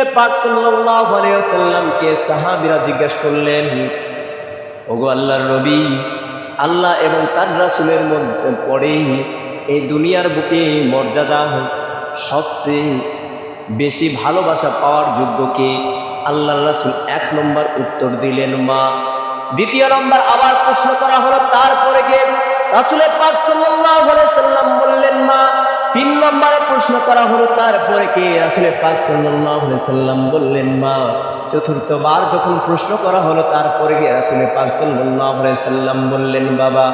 রসুলে পাক সাল্লাল্লাহু আলাইহি ওয়াসাল্লামকে সাহাবীরা জিজ্ঞেস করলেন, ওগো আল্লাহর নবী, আল্লাহ এবং তার রাসূলের মধ্যে পড়ে এই দুনিয়ার বুকে মর্যাদা সবচেয়ে বেশি ভালোবাসা পাওয়ার যোগ্য কে? আল্লাহর রাসূল 1 নম্বর উত্তর দিলেন মা। দ্বিতীয় নম্বর আবার প্রশ্ন করা হলো, তারপরে কে? রাসূল পাক সাল্লাল্লাহু আলাইহি সাল্লাম বললেন মা। 3 নম্বরে প্রশ্ন করা হলো, তারপরে কে? রাসূল পাক সাল্লাল্লাহু আলাইহি সাল্লাম বললেন মা। চতুর্থবার যখন প্রশ্ন করা হলো, তারপরে কে? রাসূল পাক সাল্লাল্লাহু আলাইহি সাল্লাম বললেন বাবা।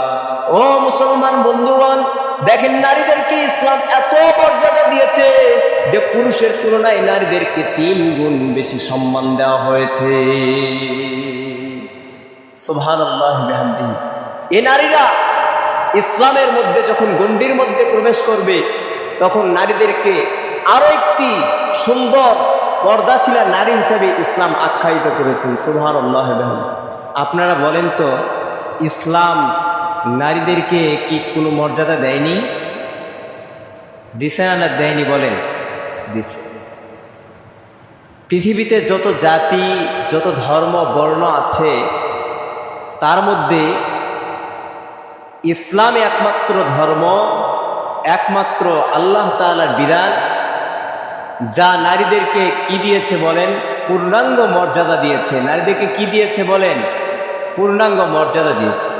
ও মুসলমান বন্ধুগণ, দেখেন নারীদেরকে ইসলাম এত মর্যাদা দিয়েছে যে পুরুষের তুলনায় নারীদেরকে 3 গুণ বেশি সম্মান দেওয়া হয়েছে। সুবহানাল্লাহি বিহামদিহি। এই নারীরা ইসলামের মধ্যে যখন গণ্ডির মধ্যে প্রবেশ করবে, তখন নারীদেরকে আরো একটি সুন্দর পর্দাশীলা নারী হিসেবে ইসলাম আখ্যায়িত করেছেন। সুবহানাল্লাহি বিহামদিহি। আপনারা বলেন তো, ইসলাম নারীদেরকে কি কোনো মর্যাদা দেয়নি? দিছে না দেয়নি? বলেন। দিছে। পৃথিবীতে যত জাতি, যত ধর্ম বর্ণ আছে, তার মধ্যে ইসলাম একমাত্র ধর্ম, একমাত্র আল্লাহ তাআলার বিধান, যা নারীদেরকে কি দিয়েছে বলেন? পূর্ণাঙ্গ মর্যাদা দিয়েছে। নারীদেরকে কি দিয়েছে বলেন? পূর্ণাঙ্গ মর্যাদা দিয়েছে।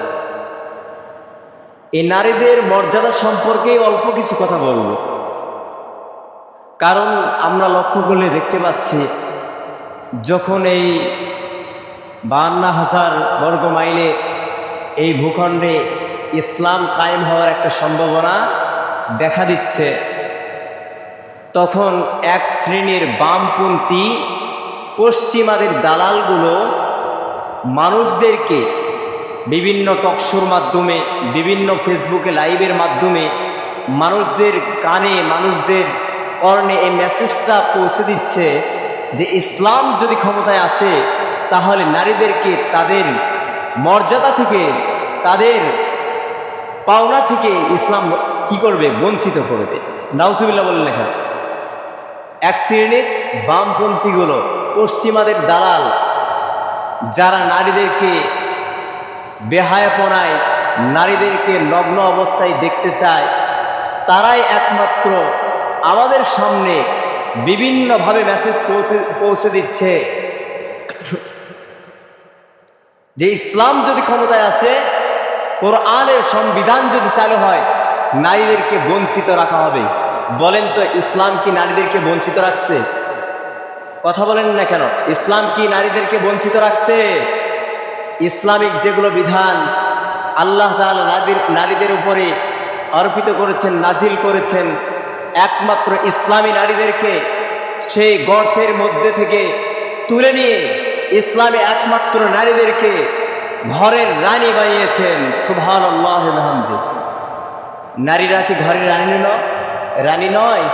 এই নারীদের মর্যাদা সম্পর্কে অল্প কিছু কথা বলবো, কারণ আমরা লক্ষ্য করলে দেখতে পাচ্ছি, যখন এই 52,000 বর্গ মাইলে এই ভূখণ্ডে ইসলাম কায়েম হওয়ার একটা সম্ভাবনা দেখা দিচ্ছে, তখন এক শ্রেণীর বামপন্থী পশ্চিমাদের দালালগুলো মানুষদেরকে বিভিন্ন টকশোর মাধ্যমে, বিভিন্ন ফেসবুকে লাইভের মাধ্যমে মানুষদের কানে, মানুষদের কর্ণে এই মেসেজটা পৌঁছে দিচ্ছে যে ইসলাম যদি ক্ষমতায় আসে, তাহলে নারীদেরকে তাদের মর্যাদা থেকে, তাদের পাওনা থেকে ইসলাম কি করবে? বঞ্চিত করবে। নাউজুবিল্লাহ বলেন লেখা। এক শ্রেণীর বামপন্থীগুলো, পশ্চিমাদের দালাল, যারা নারীদেরকে বেহায়াপনায়, নারীদেরকে নগ্ন অবস্থায় দেখতে চায়, তারাই একমাত্র আমাদের সামনে বিভিন্নভাবে মেসেজ পৌঁছে দিচ্ছে যে ইসলাম যদি ক্ষমতায় আসে, কোরআনের সংবিধান যদি চালু হয়, নারীদেরকে বঞ্চিত রাখা হবে। বলেন তো, ইসলাম কি নারীদেরকে বঞ্চিত রাখছে? কথা বলেন না কেন? ইসলাম কি নারীদেরকে বঞ্চিত রাখছে? ইসলামিক যেগুলো বিধান আল্লাহ তাআলা নারীদের উপরে অর্পিত করেছেন, নাজিল করেছেন, একমাত্র ইসলামী নারীদেরকে সেই গর্তের মধ্যে থেকে তুলে নিয়ে ইসলামে একমাত্র নারীদেরকে ঘরের রানী বানিয়েছেন। সুবহানাল্লাহি ওয়া বিহামদিহি। নারীরা কি ঘরের রানী নয়?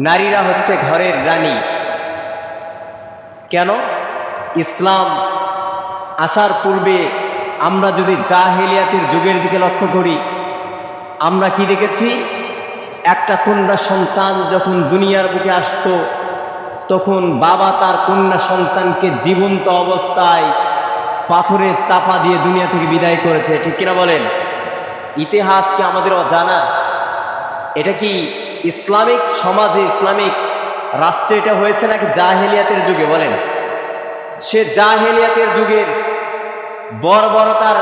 নারীরা হচ্ছে ঘরের রানী। কেন? ইসলাম আসার পূর্বে আমরা যদি জাহেলিয়াতের যুগের দিকে লক্ষ্য করি, আমরা কি দেখেছি? একটা কন্যা সন্তান যখন দুনিয়ার বুকে আসতো, তখন বাবা তার কন্যা সন্তানকে জীবন্ত অবস্থায় পাথরের চাপা দিয়ে দুনিয়া থেকে বিদায় করেছে। ঠিক কিনা বলেন? ইতিহাস কি আমাদের অজানা? এটা কি ইসলামিক সমাজে, ইসলামিক রাষ্ট্রে এটা হয়েছে নাকি জাহেলিয়াতের যুগে? বলেন। সে জাহেলিয়াতের যুগের বর্বরতার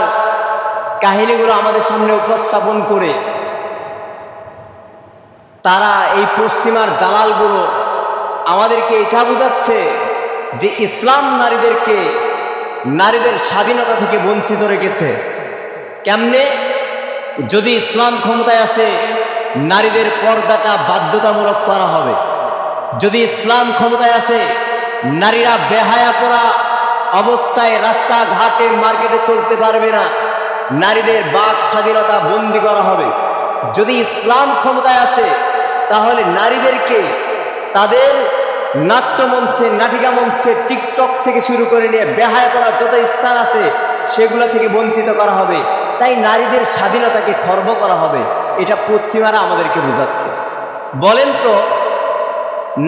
কাহিনীগুলো আমাদের সামনে উপস্থাপন করে তারা, এই পশ্চিমার দালালগুলো আমাদেরকে এটা বোঝাচ্ছে যে ইসলাম নারীদের স্বাধীনতা থেকে বঞ্চিত রেখেছে। কেমনে? যদি ইসলাম ক্ষমতায় আসে, নারীদের পর্দাটা বাধ্যতামূলক করা হবে। যদি ইসলাম ক্ষমতায় আসে, নারীরা বেহায়াপনা অবস্থায় রাস্তাঘাটে, মার্কেটে চলতে পারবে না। নারীদের বাক স্বাধীনতা বন্দী করা হবে। যদি ইসলাম ক্ষমতায় আসে, তাহলে নারীদেরকে তাদের নাট্যমঞ্চে, নাটিকা মঞ্চে, টিকটক থেকে শুরু করে নিয়ে বেহায়াপনা যত স্থান আছে, সেগুলো থেকে বঞ্চিত করা হবে। তাই নারীদের স্বাধীনতাকে খর্ব করা হবে। এটা পশ্চিমারা আমাদেরকে বোঝাচ্ছে। বলেন তো,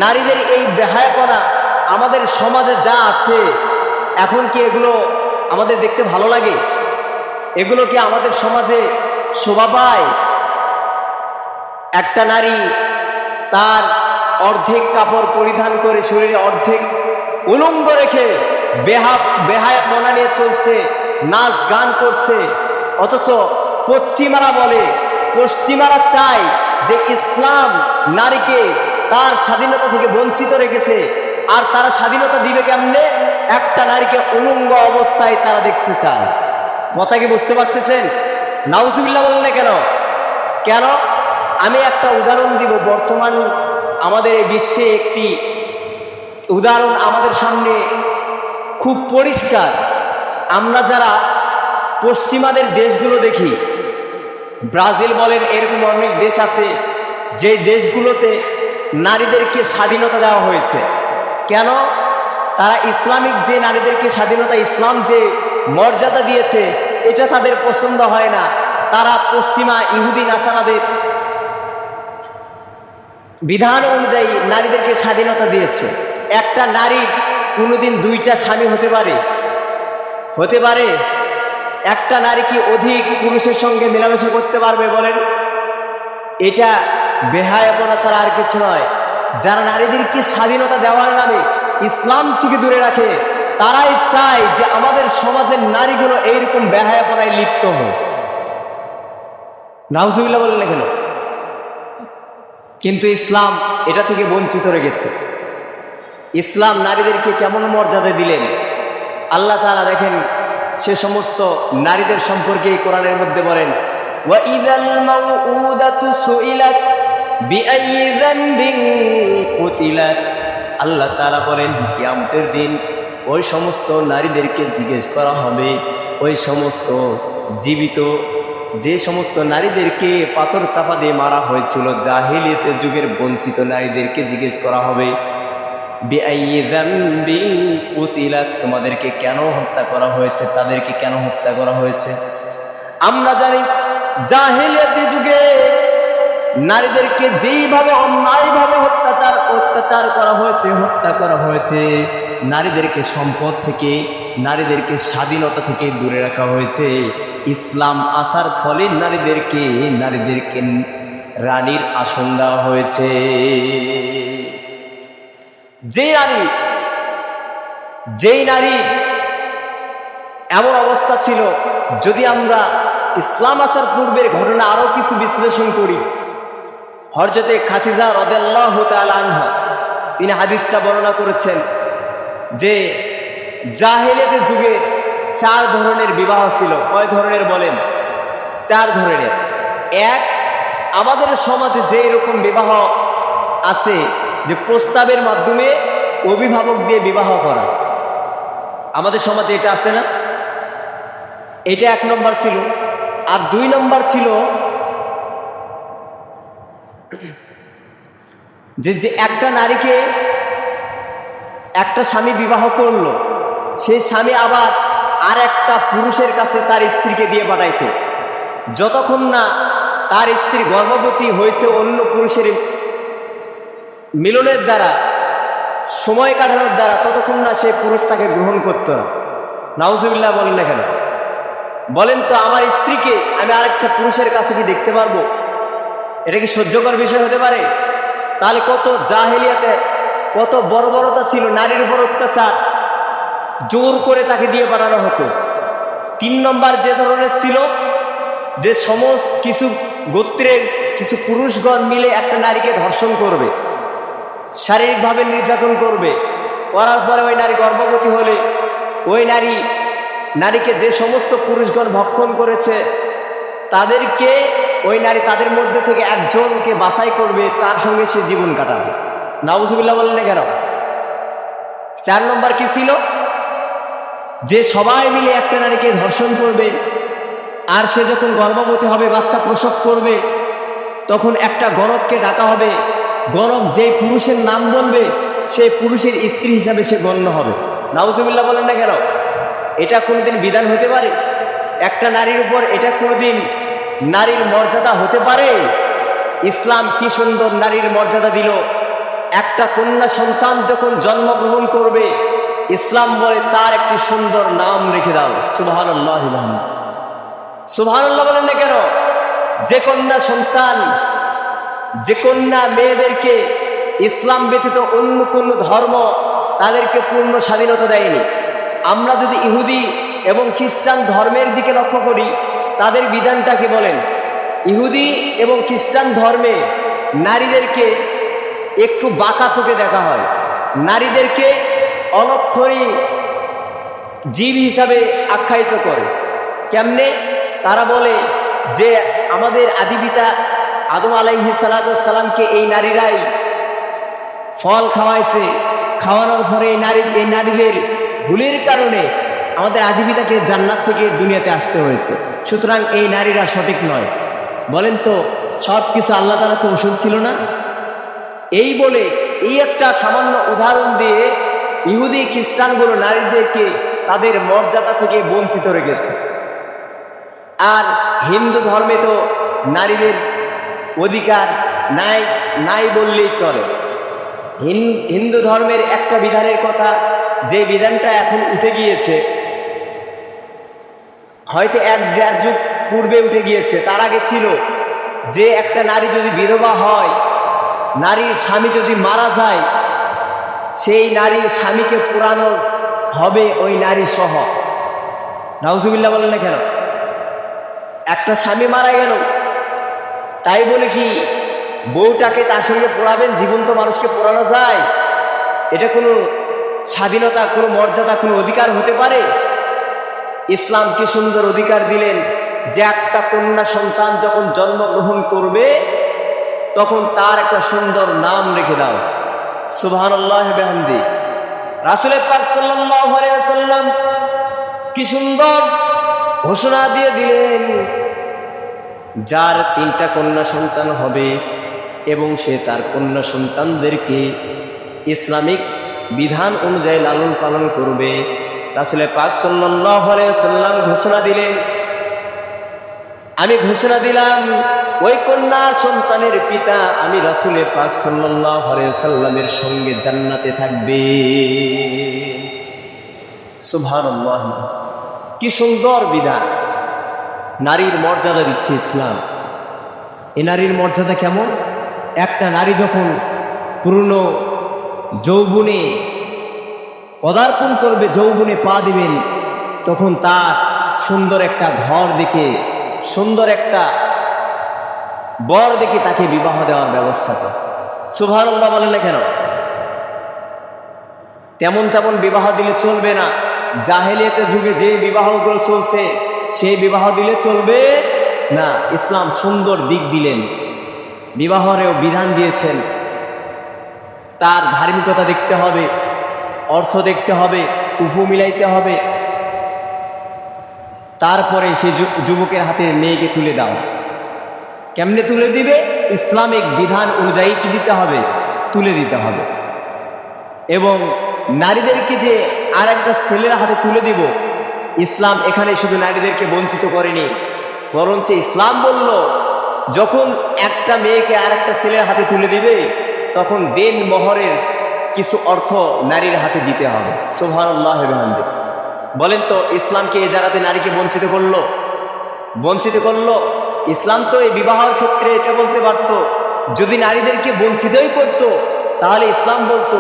নারীদের এই বেহায়াপনা আমাদের সমাজে যা আছে, এখন কি এগুলো আমাদের দেখতে ভালো লাগে? এগুলো কি আমাদের সমাজে শোভা পায়? একটা নারী তার অর্ধেক কাপড় পরিধান করে শরীরে অর্ধেক উলঙ্গ রেখে বেহায়াপনা নিয়ে চলছে, নাচ গান করছে, অথচ পশ্চিমারা চায় যে ইসলাম নারীকে তার স্বাধীনতা থেকে বঞ্চিত রেখেছে। আর তারা স্বাধীনতা দিবে কেমনে? একটা নারীকে উলঙ্গ অবস্থায় তারা দেখতে চায়। কথা কি বুঝতে পারতেছেন? নাউজুবিল্লাহ বলেন না কেন? কেন? আমি একটা উদাহরণ দিব। বর্তমান আমাদের এই বিশ্বে একটি উদাহরণ আমাদের সামনে খুব পরিষ্কার। আমরা যারা পশ্চিমাদের দেশগুলো দেখি, ব্রাজিল বলেন, এরকম অনেক দেশ আছে যে দেশগুলোতে নারীদেরকে স্বাধীনতা দেওয়া হয়েছে। কেন? তারা ইসলামিক যে নারীদেরকে স্বাধীনতা, ইসলাম যে মর্যাদা দিয়েছে, এটা তাদের পছন্দ হয় না। তারা পশ্চিমা ইহুদি নাসারাদের বিধান অনুযায়ী নারীদেরকে স্বাধীনতা দিয়েছে। একটা নারীর কোনোদিন দুইটা স্বামী হতে পারে? হতে পারে? একটা নারী কি অধিক পুরুষের সঙ্গে মেলামেশা করতে পারবে বলেন? এটা বেহায়াপনা ছাড়া আর কিছু নয়। যারা নারীদেরকে স্বাধীনতা দেওয়ার নামে ইসলাম থেকে দূরে রাখে, তারাই চায় যে আমাদের সমাজের নারীগুলো এইরকম বেহায়াপনায় লিপ্ত হোক। নাউজুবিল্লাহ বলেন না কেন? কিন্তু ইসলাম এটা থেকে বঞ্চিত রেখেছে। ইসলাম নারীদেরকে কেমন মর্যাদা দিলেন আল্লাহ তাআলা দেখেন। সে সমস্ত নারীদের সম্পর্কে কোরআনের মধ্যে বলেন, ওয়াইযাল মাউউদাতু সুইলাত বিআইয়ি যামবিন কুতিলাত। আল্লাহ তাআলা বলেন, কিয়ামতের দিন ওই সমস্ত নারীদেরকে জিজ্ঞেস করা হবে, ওই সমস্ত জীবিত যে সমস্ত নারীদেরকে পাথর চাপা দিয়ে মারা হয়েছিল, জাহিলিয়াতের যুগের বঞ্চিত নারীদেরকে জিজ্ঞেস করা হবে, বিআইয়ি যামবিন কুতিলাত, তোমাদেরকে কেন হত্যা করা হয়েছে, তাদেরকে কেন হত্যা করা হয়েছে। আমরা জানি জাহিলিয়াতের যুগে নারীদেরকে যেইভাবে অন্যায়ভাবে অত্যাচার করা হয়েছে, হত্যা করা হয়েছে, নারীদেরকে সম্পদ থেকে, নারীদেরকে স্বাধীনতা থেকে দূরে রাখা হয়েছে। ইসলাম আসার ফলে নারীদেরকে রানীর আসন দেওয়া হয়েছে। যেই নারী এমন অবস্থা ছিল, যদি আমরা ইসলাম আসার পূর্বের ঘটনা আরো কিছু বিশ্লেষণ করি, হযরতে খাদিজা রাদিয়াল্লাহু তাআলা আনহা তিনি হাদিসটা বর্ণনা করেছেন যে জাহেলিয়াতের যুগে 4 ধরনের বিবাহ ছিল। কয় ধরনের বলেন? 4 ধরনের। এক, আমাদের সমাজে যে এরকম বিবাহ আছে যে প্রস্তাবের মাধ্যমে অভিভাবক দিয়ে বিবাহ করা, আমাদের সমাজে এটা আছে না? এটা 1 নম্বর ছিল। আর 2 নম্বর ছিল যে একটা নারীকে একটা স্বামী বিবাহ করলো, সেই স্বামী আবার আর একটা পুরুষের কাছে তার স্ত্রীকে দিয়ে পাঠাইতো। যতক্ষণ না তার স্ত্রী গর্ভবতী হয়েছে অন্য পুরুষের মিলনের দ্বারা, সময় কাটানোর দ্বারা, ততক্ষণ না সেই পুরুষ তাকে গ্রহণ করতো না। নাউজুবিল্লাহ বলেন না কেন? বলেন তো, আমার স্ত্রীকে আমি আরেকটা পুরুষের কাছে কি দেখতে পারবো? এটা কি সহ্যকর বিষয় হতে পারে? তাহলে কত জাহেলিয়াতে কত বর্বরতা ছিল, নারীর উপর অত্যাচার, জোর করে তাকে দিয়ে পাঠানো হতো। 3 নম্বর যে ধরনের ছিল, যে সমস্ত কিছু গোত্রের কিছু পুরুষগণ মিলে একটা নারীকে ধর্ষণ করবে, শারীরিকভাবে নির্যাতন করবে, করার পরে ওই নারী গর্ভবতী হলে ওই নারীকে যে সমস্ত পুরুষগণ ভক্ষণ করেছে তাদেরকে ওই নারী তাদের মধ্যে থেকে একজনকে বাছাই করবে, তার সঙ্গে সে জীবন কাটাবে। নাউজুবিল্লাহ বলেন না কেন? 4 নম্বর কি ছিল? যে সবাই মিলে একটা নারীকে ধর্ষণ করবে, আর সে যখন গর্ভবতী হবে, বাচ্চা প্রসব করবে, তখন একটা গণককে ডাকা হবে। গণক যেই পুরুষের নাম বলবে সেই পুরুষের স্ত্রী হিসাবে সে গণ্য হবে। নাউজুবিল্লাহ বলেন না কেন? এটা কোনোদিন বিধান হতে পারে? একটা নারীর উপর এটা কোনোদিন নারীর মর্যাদা হতে পারে? ইসলাম কি সুন্দর নারীর মর্যাদা দিল। একটা কন্যা সন্তান যখন জন্মগ্রহণ করবে, ইসলাম বলে তার একটি সুন্দর নাম রেখে দাও। সুবহানাল্লাহ, সুবহানাল্লাহ বলেন না কেন? যে কন্যা সন্তান, যে কন্যা মেয়েদেরকে ইসলাম ব্যতীত অন্য কোন ধর্ম তাদেরকে পূর্ণ স্বাধীনতা দেয়নি। আমরা যদি ইহুদি এবং খ্রিস্টান ধর্মের দিকে লক্ষ্য করি, তাদের বিধানটাকে বলেন, ইহুদি এবং খ্রিস্টান ধর্মে নারীদেরকে একটু বাঁকা চোখে দেখা হয়, নারীদেরকে অলক্ষণী জীব হিসাবে আখ্যায়িত করে। কেমনে? তারা বলে যে আমাদের আদিপিতা আদম আলাইহিস সালামকে এই নারীরাই ফল খাওয়াইছে, খাওয়ানোর পরে এই নারীদের ভুলের কারণে আমাদের আদিপিতাকে জান্নাত থেকে দুনিয়াতে আসতে হয়েছে, সুতরাং এই নারীরা সঠিক নয়। বলেন তো, সব কিছু আল্লাহ তাআলা কৌশল ছিল না? এই বলে এই একটা সামান্য উদাহরণ দিয়ে ইহুদি খ্রিস্টানগুলো নারীদেরকে তাদের মর্যাদা থেকে বঞ্চিত রেখেছে। আর হিন্দু ধর্মে তো নারীদের অধিকার নাই নাই বললেই চলে। হিন্দু ধর্মের একটা বিধানের কথা, যে বিধানটা এখন উঠে গিয়েছে, হয়তো 1-1.5 যুগ পূর্বে উঠে গিয়েছে, তার আগে ছিল যে একটা নারী যদি বিধবা হয়, নারীর স্বামী যদি মারা যায়, সেই নারীর স্বামীকে পোড়ানো হবে ওই নারী সহ। নাউজুবিল্লাহ বলেন না কেন? একটা স্বামী মারা গেল, তাই বলে কি বউটাকে তার সঙ্গে পোড়াবেন? জীবন্ত মানুষকে পোড়ানো যায়? এটা কোনো স্বাধীনতা, কোনো মর্যাদা, কোনো অধিকার হতে পারে? ইসলাম কি সুন্দর অধিকার দিলেন যে একটা কন্যা সন্তান যখন জন্মগ্রহণ করবে তখন তার একটা সুন্দর নাম রেখে দাও। সুবহানাল্লাহ বিহামদি। রাসূল পাক সাল্লাল্লাহু আলাইহি ওয়াসাল্লাম কি সুন্দর ঘোষণা দিয়ে দিলেন, যার 3টা কন্যা সন্তান হবে এবং সে তার কন্যা সন্তানদেরকে ইসলামিক বিধান অনুযায়ী লালন পালন করবে, রাসূল পাক সাল্লাল্লাহু আলাইহি ওয়াসাল্লাম ঘোষণা দিলেন, আমি ঘোষণা দিলাম ওই কন্যা সন্তানের পিতা আমি রাসূল পাক সাল্লাল্লাহু আলাইহি ওয়াসাল্লামের সঙ্গে জান্নাতে থাকবে। সুবহানাল্লাহ, কি সুন্দর বিধান! নারীর মর্যাদা দিচ্ছে ইসলাম। এই নারীর মর্যাদা কেমন? একটা নারী যখন পূর্ণ যৌবনে পদার্পণ করবে, যৌবনে পা দিবেন, তখন তার সুন্দর একটা ঘর দেখে, সুন্দর একটা বর দেখে তাকে বিবাহ দেওয়ার ব্যবস্থা করে। সুবহানাল্লাহ বলেন না কেন? তেমন বিবাহ দিলে চলবে না। জাহেলিয়াতের যুগে যে বিবাহগুলো চলছে সেই বিবাহ দিলে চলবে না। ইসলাম সুন্দর দিক দিলেন, বিবাহেরও বিধান দিয়েছেন। তার ধার্মিকতা দেখতে হবে, অর্থ দেখতে হবে, কুফু মিলাইতে হবে, তারপরে সে যুবকের হাতে মেয়েকে তুলে দাও। কেমনে তুলে দিবে? ইসলামিক বিধান অনুযায়ী কি দিতে হবে? তুলে দিতে হবে। এবং নারীদেরকে যে আর একটা ছেলের হাতে তুলে দিব, ইসলাম এখানে শুধু নারীদেরকে বঞ্চিত করেনি, বরঞ্চ ইসলাম বলল যখন একটা মেয়েকে আর একটা ছেলের হাতে তুলে দিবে তখন দেন মোহরের কিছু অর্থ নারীর হাতে দিতে হবে। সুবহানাল্লাহ বিহামদি। বলেন তো, ইসলামকে এই জায়গাতে নারীকে বঞ্চিত করলো? বঞ্চিত করলো? ইসলাম তো এই বিবাহের ক্ষেত্রে এটা বলতে পারত, যদি নারীদেরকে বঞ্চিতই করত তাহলে ইসলাম বলতো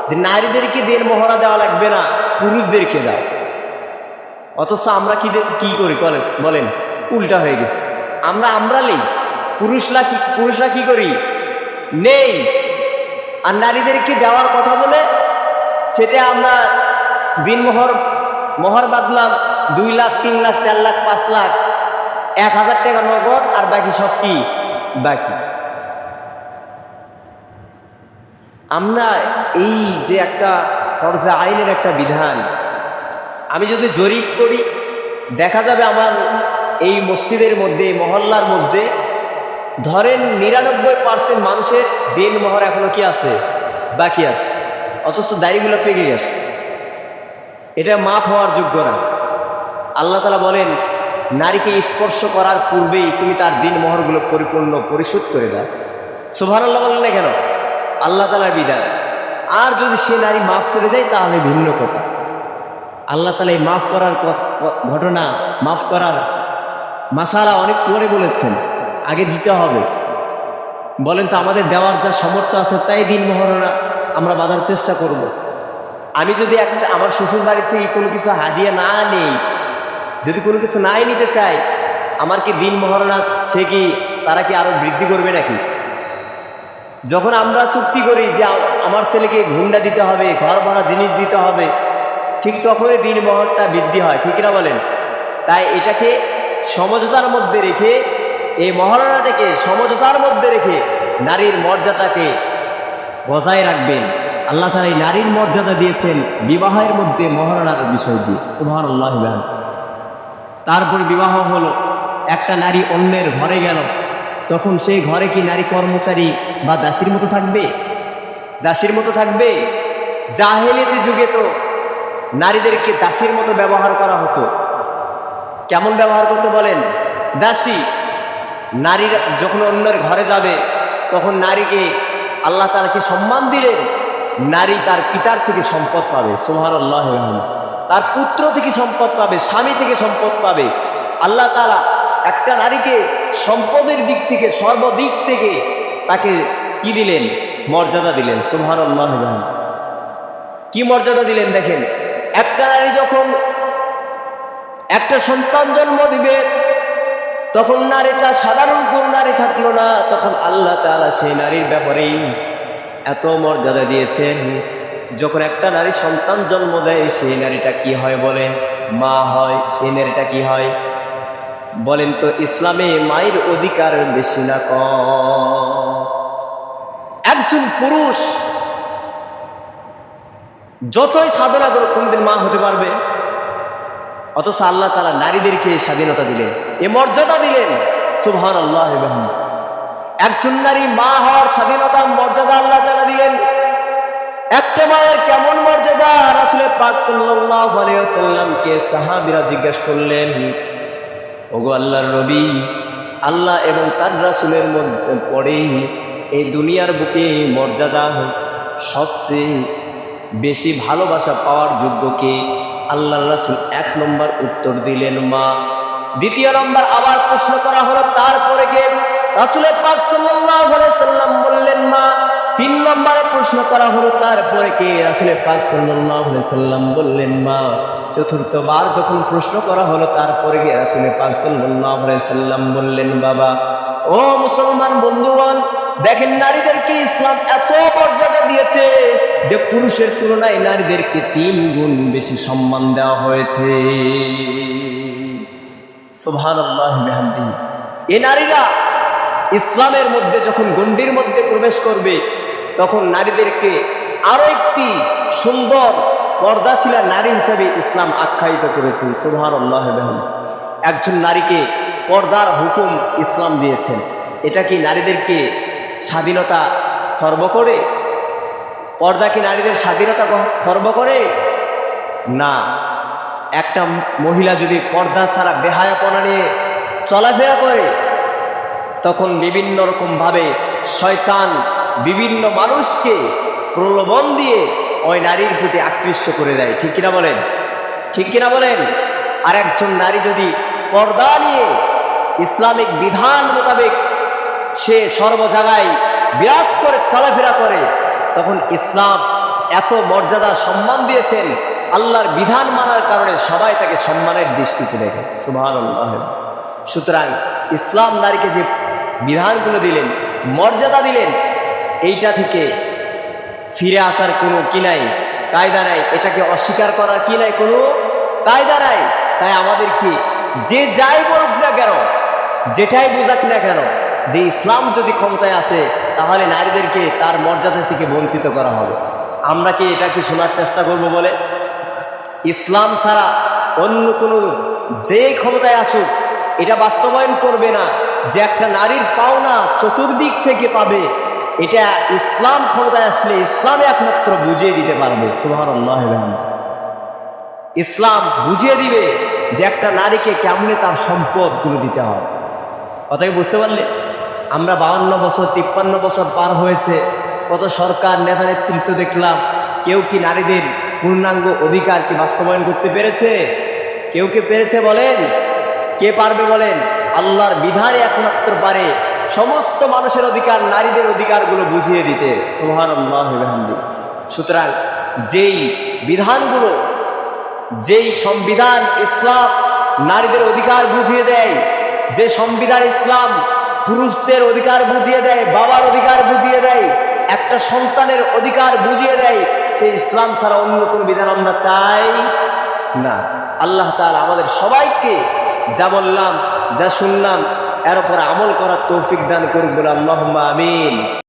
যে নারীদেরকে দেন মোহরা দেওয়া লাগবে না, পুরুষদেরকে দাও। অথচ আমরা কি করি বলেন? উল্টা হয়ে গেছে। আমরা নেই, পুরুষরা কি করি? নেই। আর নারীদেরকে দেওয়ার কথা বলে সেটা আমরা দিন মোহর বাদলাম 2 লাখ, 3 লাখ, 4 লাখ, 5 লাখ, 1000 টাকা নগদ, আর বাকি সব কি বাকি। আমরা এই যে একটা ফরজে আইনের একটা বিধান, আমি যদি জরিপ করি দেখা যাবে আমার এই মসজিদের মধ্যে, মহল্লার মধ্যে ধরেন 99% মানুষের দিন মোহর এখনো কি আছে? বাকি আছে। অথচ দাড়িগুলো পেকে গেছে। এটা মাফ হওয়ার যোগ্য না। আল্লাহ তাআলা বলেন নারীকে স্পর্শ করার পূর্বেই তুমি তার দিন মোহরগুলো পরিপূর্ণ পরিশোধ করে দাও। সুবহানাল্লাহ বলেন না কেন? আল্লাহ তাআলার বিধান। আর যদি সে নারী মাফ করে দেয় তাহলে ভিন্ন কথা। আল্লাহ তাআলা এই মাফ করার ঘটনা, মাফ করার মাসালা অনেক পরে বলেছেন, আগে দিতে হবে। বলেন তো আমাদের দেওয়ার যা সামর্থ্য আছে তাই দিন মহারণা আমরা বাঁধার চেষ্টা করব। আমি যদি একটা আমার শ্বশুর বাড়ির থেকে কোনো কিছু হাদিয়া না নেই, যদি কোনো কিছু নাই নিতে চাই, আমার কি দিন মহারণা সে কি তারা কি আরো বৃদ্ধি করবে নাকি? যখন আমরা চুক্তি করি যে আমার ছেলেকে ঘুন্ডা দিতে হবে, ঘর ভাড়া জিনিস দিতে হবে, ঠিক তখনই দিন মহরটা বৃদ্ধি হয়, ঠিক না বলেন? তাই এটাকে সমঝোতার মধ্যে রেখে, এই মহারণাটাকে সমঝোতার মধ্যে রেখে নারীর মর্যাদাকে বজায় রাখবেন। আল্লাহ তাআলা এই নারীর মর্যাদা দিয়েছেন বিবাহের মধ্যে মহারণার বিষয় দিয়ে। সুবহানাল্লাহ। তারপরে বিবাহ হলো, একটা নারী অন্যের ঘরে গেল, তখন সেই ঘরে কি নারী কর্মচারী বা দাসীর মতো থাকবে? দাসীর মতো থাকবে? জাহেলিয়াতের যুগে তো নারীদেরকে দাসীর মতো ব্যবহার করা হতো। কেমন ব্যবহার করতে বলেন? দাসী। নারীরা যখন অন্যের ঘরে যাবে তখন নারীকে আল্লাহ তাআলা কি সম্মান দিলেন? নারী তার পিতার থেকে সম্পদ পাবে, সুবহানাল্লাহ, তার পুত্র থেকে সম্পদ পাবে, স্বামী থেকে সম্পদ পাবে। আল্লাহ তাআলা একটা নারীকে সম্পদের দিক থেকে, সর্বদিক থেকে তাকে কি দিলেন? মর্যাদা দিলেন, সুবহানাল্লাহ। কি মর্যাদা দিলেন দেখেন। একটা নারী যখন একটা সন্তান জন্ম দিবে তখন নারীটা সাধারণ কোন নারী থাকলো না, তখন আল্লাহ তাআলা সেই নারীর ব্যাপারেই এত মর্যাদা দিয়েছেন। যখন একটা নারী সন্তান জন্ম দেয় সেই নারীটা কি হয় বলেন? মা হয়। সেই নারীটা কি হয় বলেন তো? ইসলামে মায়ের অধিকার বেশি না কম? একজন পুরুষ যতই সাধনা করে কোনদিন মা হতে পারবে? অথচ আল্লাহ তাআলা নারীদেরকে স্বাধীনতা দিলেন, এ মর্যাদা দিলেন, সুবহানাল্লাহ। একজন নারী মা হওয়ার স্বাধীনতা, মর্যাদা আল্লাহ তাআলা দিলেন। একটা মায়ের কেমন মর্যাদা? রাসূল পাক সাল্লাল্লাহু আলাইহি ওয়াসাল্লামকে সাহাবীরা জিজ্ঞেস করলেন, ওগো আল্লাহর নবী, আল্লাহ এবং তার রাসূলের মধ্যে পড়ে এই দুনিয়ার বুকে মর্যাদা সবচেয়ে বেশি ভালোবাসা পাওয়ার যোগ্য কে? আল্লাহর রাসূল 1 নম্বর উত্তর দিলেন মা। দ্বিতীয় নম্বর আবার প্রশ্ন করা হলো, তারপরে কে? রাসূল পাক সাল্লাল্লাহু আলাইহি সাল্লাম বললেন মা। 3 নম্বরে প্রশ্ন করা হলো, তারপরে কে? রাসূল পাক সাল্লাল্লাহু আলাইহি সাল্লাম বললেন মা। চতুর্থবার যখন প্রশ্ন করা হলো, তারপরে কে? রাসূল পাক সাল্লাল্লাহু আলাইহি সাল্লাম বললেন বাবা। ও মুসলমান বন্ধুগণ, দেখেন নারীদেরকে ইসলাম এত মর্যাদা দিয়েছে যে পুরুষের তুলনায় নারীদেরকে 3 গুণ বেশি সম্মান দেওয়া হয়েছে, সুবহানাল্লাহি বিহামদিহি। এই নারীরা ইসলামের মধ্যে যখন গণ্ডির মধ্যে প্রবেশ করবে তখন নারীদেরকে আরো একটি সুন্দর পর্দাশীলা নারী হিসেবে ইসলাম আখ্যায়িত করেছেন, সুবহানাল্লাহি বিহামদিহি। একজন নারীকে পর্দার হুকুম ইসলাম দিয়েছেন। এটা কি নারীদেরকে স্বাধীনতা খর্ব করে? পর্দা কি নারীদের স্বাধীনতা খর্ব করে? না। একটা মহিলা যদি পর্দা ছাড়া বেহায়াপনা নিয়ে চলাফেরা করে তখন বিভিন্ন রকমভাবে শয়তান বিভিন্ন মানুষকে প্রলোভন দিয়ে ওই নারীর প্রতি আকৃষ্ট করে দেয়, ঠিক কিনা বলেন? ঠিক কিনা বলেন? আর একজন নারী যদি পর্দা নিয়ে ইসলামিক বিধান মোতাবেক সে সর্ব জায়গায় বিরাজ করে চলাফেরা করে তখন ইসলাম এত মর্যাদা সম্মান দিয়েছেন, আল্লাহর বিধান মানার কারণে সবাই তাকে সম্মানের দৃষ্টিতে দেখে, সুবহানাল্লাহ। সুতরাং ইসলাম নারীকে যে বিধানগুলো দিলেন, মর্যাদা দিলেন, এইটা থেকে ফিরে আসার কোনো কি নাই, কায়দা নাই। এটাকে অস্বীকার করার কি নাই, কোনো কায়দা নাই। তাই আমাদেরকে যে যাই বলুক না কেন, যেটাই বোঝাক না কেন, যে ইসলাম যদি ক্ষমতায় আসে তাহলে নারীদেরকে তার মর্যাদা থেকে বঞ্চিত করা হবে। আমরা কি এটা কি শোনার চেষ্টা করব বলে? ইসলাম ছাড়া অন্য কোনো যে ক্ষমতায় আসুক এটা বাস্তবায়ন করবে না যে একটা নারীর পাওনা চতুর্দিক থেকে পাবে। এটা ইসলাম ক্ষমতায় আসলে ইসলামে একমাত্র বুঝিয়ে দিতে পারবে, সুবহানাল্লাহ। ইসলাম বুঝিয়ে দিবে যে একটা নারীকে কেমনে তার সম্পদগুলো দিতে হয়। কথাকে বুঝতে পারলে? আমরা 52 বছর 53 বছর পার হয়েছে, কত সরকার নেতা নেতৃত্ব দেখলাম, কেউ কি নারীদের পূর্ণাঙ্গ অধিকার কি বাস্তবায়ন করতে পেরেছে? কেউ কি পেরেছে বলেন? কে পারবে বলেন? আল্লাহর বিধানে একমাত্র পারে সমস্ত মানুষের অধিকার, নারীদের অধিকারগুলো বুঝিয়ে দিতে। সুবহানাল্লাহ ওয়া বিহামদিহি। সুতরাং যেই বিধানগুলো, যেই সংবিধান ইসলাম নারীদের অধিকার বুঝিয়ে দেয়, যে সংবিধান ইসলাম পুরুষদের অধিকার বুঝিয়ে দেয়, বাবার অধিকার বুঝিয়ে দেয়, একটা সন্তানের অধিকার বুঝিয়ে দেয়, সেই ইসলাম ছাড়া অন্য কোনো বিধান আমরা চাই না। আল্লাহ তাআলা আমাদের সবাইকে যা বললাম, যা শুনলাম, এর উপর আমল করার তৌফিক দান করুন, বলে আল্লাহুম্মা আমিন।